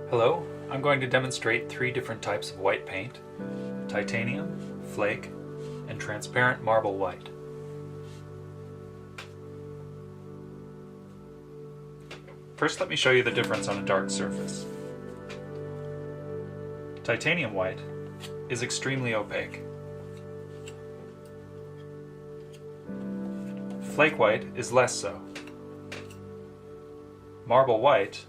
Hello, I'm going to demonstrate 3 different types of white paint: titanium, flake, and transparent marble white. First, let me show you the difference on a dark surface. Titanium white is extremely opaque. Flake white is less so. Marble white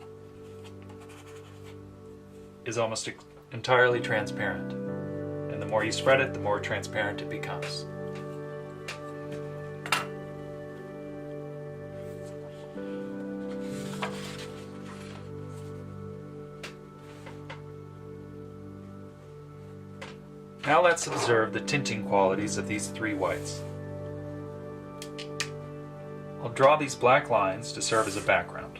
is almost entirely transparent, and the more you spread it, the more transparent it becomes. Now let's observe the tinting qualities of these 3 whites. I'll draw these black lines to serve as a background.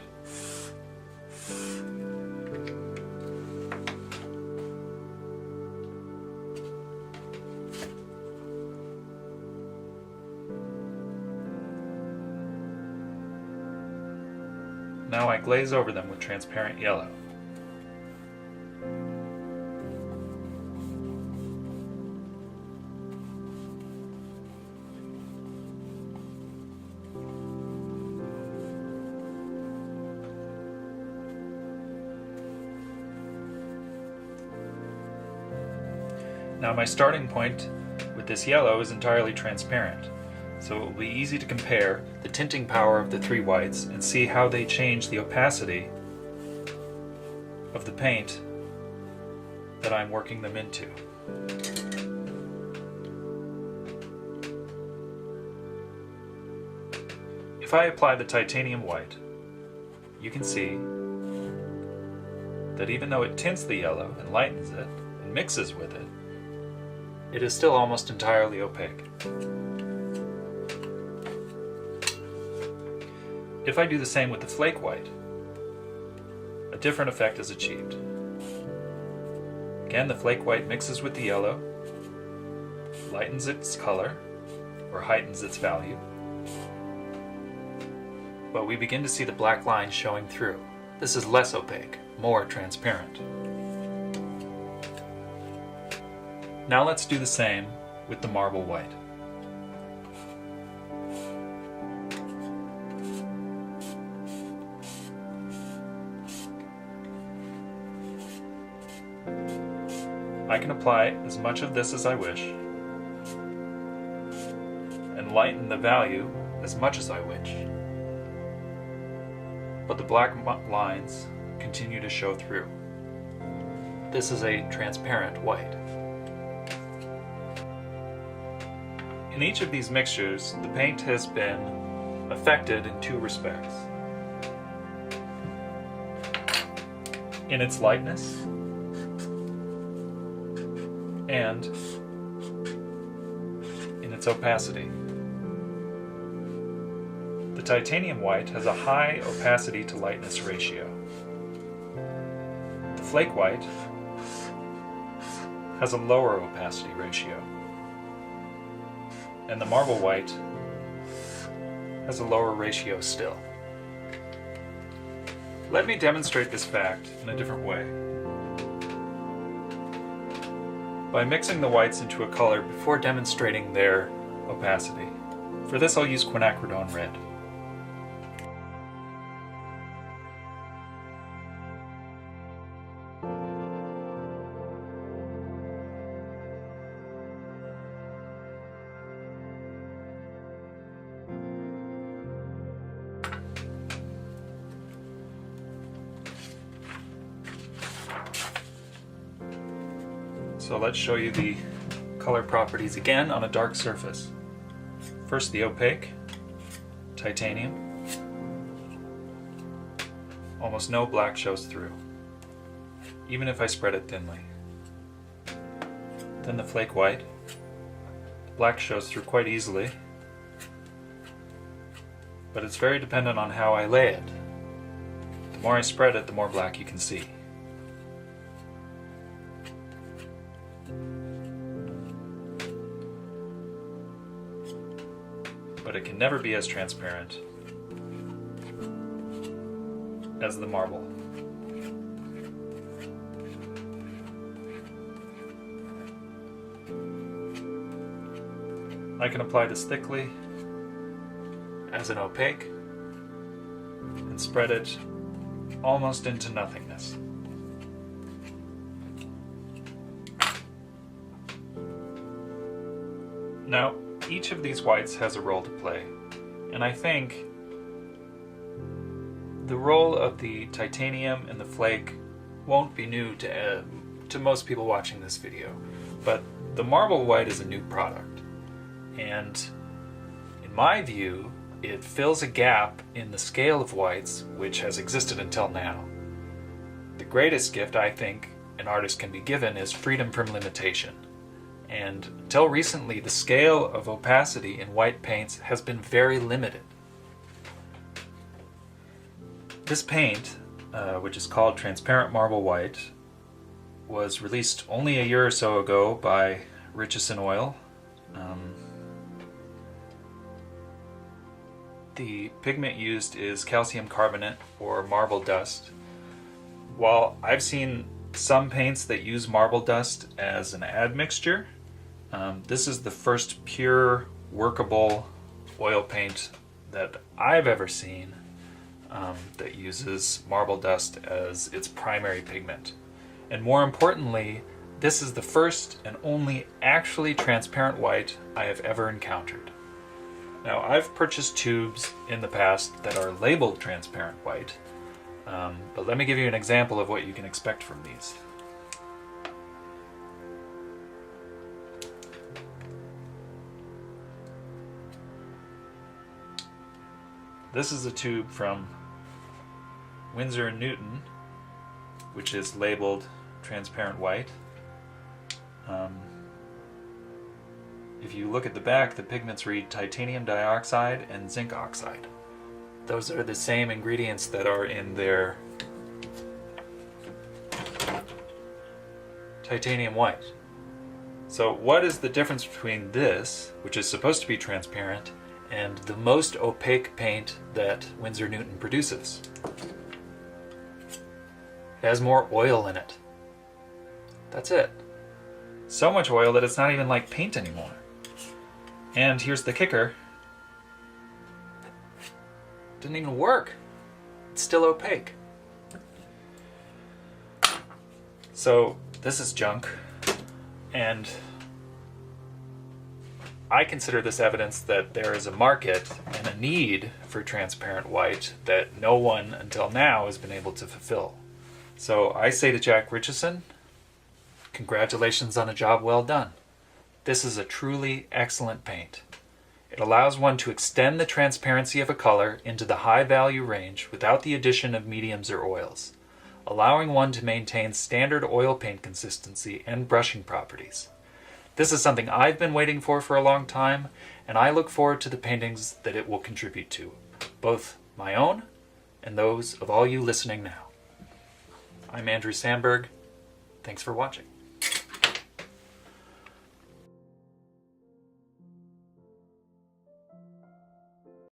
Now I glaze over them with transparent yellow. Now my starting point with this yellow is entirely transparent, so it will be easy to compare the tinting power of the 3 whites and see how they change the opacity of the paint that I'm working them into. If I apply the titanium white, you can see that even though it tints the yellow and lightens it and mixes with it, it is still almost entirely opaque. If I do the same with the flake white, a different effect is achieved. Again, the flake white mixes with the yellow, lightens its color, or heightens its value, but we begin to see the black lines showing through. This is less opaque, more transparent. Now let's do the same with the marble white. I can apply as much of this as I wish and lighten the value as much as I wish, but the black lines continue to show through. This is a transparent white. In each of these mixtures, the paint has been affected in 2 respects: in its lightness and in its opacity. The titanium white has a high opacity to lightness ratio. The flake white has a lower opacity ratio. And the marble white has a lower ratio still. Let me demonstrate this fact in a different way, by mixing the whites into a color before demonstrating their opacity. For this I'll use quinacridone red. So let's show you the color properties again on a dark surface. First, the opaque, titanium. Almost no black shows through, even if I spread it thinly. Then the flake white. The black shows through quite easily, but it's very dependent on how I lay it. The more I spread it, the more black you can see. but it can never be as transparent as the marble. I can apply this thickly as an opaque and spread it almost into nothingness. Now, each of these whites has a role to play, and I think the role of the titanium and the flake won't be new to most people watching this video, but the marble white is a new product, and in my view, it fills a gap in the scale of whites which has existed until now. The greatest gift I think an artist can be given is freedom from limitation. And until recently, the scale of opacity in white paints has been very limited. This paint, which is called Transparent Marble White, was released only a year or so ago by Richeson Oil. The pigment used is calcium carbonate or marble dust. While I've seen some paints that use marble dust as an admixture, this is the first pure workable oil paint that I've ever seen that uses marble dust as its primary pigment. And more importantly, this is the first and only actually transparent white I have ever encountered. Now, I've purchased tubes in the past that are labeled transparent white, but let me give you an example of what you can expect from these. This is a tube from Winsor & Newton, which is labeled transparent white. If you look at the back, the pigments read titanium dioxide and zinc oxide. Those are the same ingredients that are in their titanium white. So what is the difference between this, which is supposed to be transparent, and the most opaque paint that Winsor & Newton produces? It has more oil in it. That's it. So much oil that it's not even like paint anymore. And here's the kicker. It didn't even work. It's still opaque. So this is junk, and I consider this evidence that there is a market and a need for transparent white that no one until now has been able to fulfill. So I say to Jack Richeson, congratulations on a job well done. This is a truly excellent paint. It allows one to extend the transparency of a color into the high value range without the addition of mediums or oils, allowing one to maintain standard oil paint consistency and brushing properties. This is something I've been waiting for a long time, and I look forward to the paintings that it will contribute to, both my own and those of all you listening now. I'm Andrew Sandberg. Thanks for watching.